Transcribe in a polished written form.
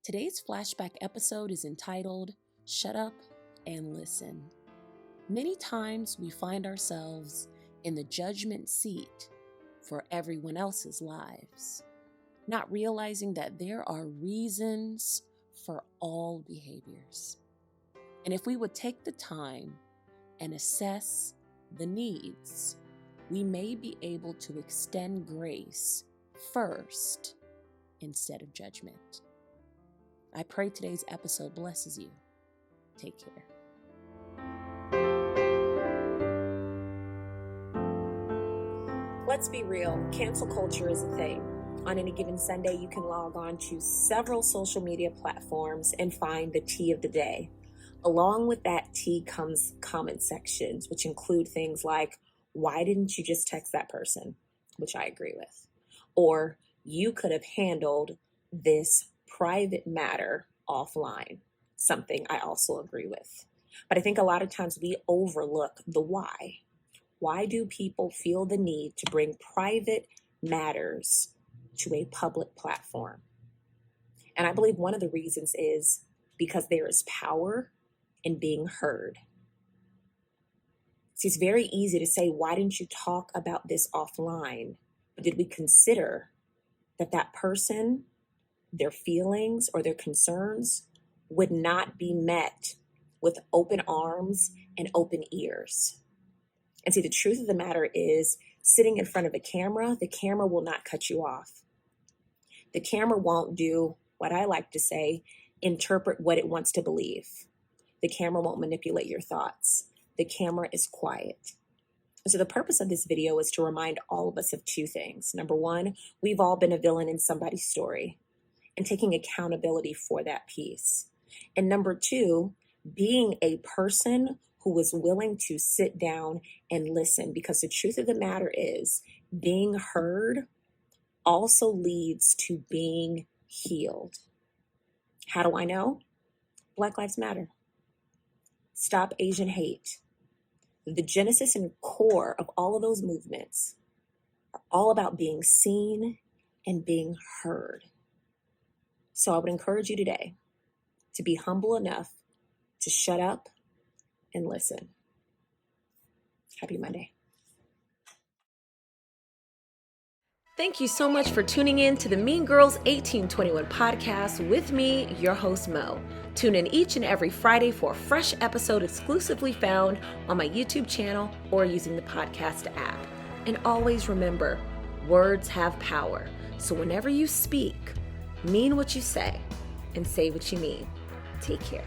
Today's flashback episode is entitled, Shut Up and Listen. Many times we find ourselves in the judgment seat for everyone else's lives, not realizing that there are reasons for all behaviors. And if we would take the time and assess the needs, we may be able to extend grace first instead of judgment. I pray today's episode blesses you. Take care. Let's be real, cancel culture is a thing. On any given Sunday, you can log on to several social media platforms and find the tea of the day. Along with that tea comes comment sections, which include things like, why didn't you just text that person? Which I agree with. Or, you could have handled this private matter offline, something I also agree with. But I think a lot of times we overlook the why. Why do people feel the need to bring private matters to a public platform? And I believe one of the reasons is because there is power in being heard. See, it's very easy to say, why didn't you talk about this offline? But did we consider that that person, their feelings or their concerns would not be met with open arms and open ears? And see, the truth of the matter is, sitting in front of a camera, the camera will not cut you off. The camera won't do what I like to say, interpret what it wants to believe. The camera won't manipulate your thoughts. The camera is quiet. And so the purpose of this video is to remind all of us of two things. Number one, we've all been a villain in somebody's story, and taking accountability for that piece. And number two, being a person who is willing to sit down and listen, because the truth of the matter is, being heard also leads to being healed. How do I know? Black Lives Matter. Stop Asian Hate. The genesis and core of all of those movements are all about being seen and being heard. So I would encourage you today to be humble enough to shut up and listen. Happy Monday. Thank you so much for tuning in to the Mean Girls 1821 podcast with me, your host, Mo. Tune in each and every Friday for a fresh episode exclusively found on my YouTube channel or using the podcast app. And always remember, words have power. So whenever you speak, mean what you say and say what you mean. Take care.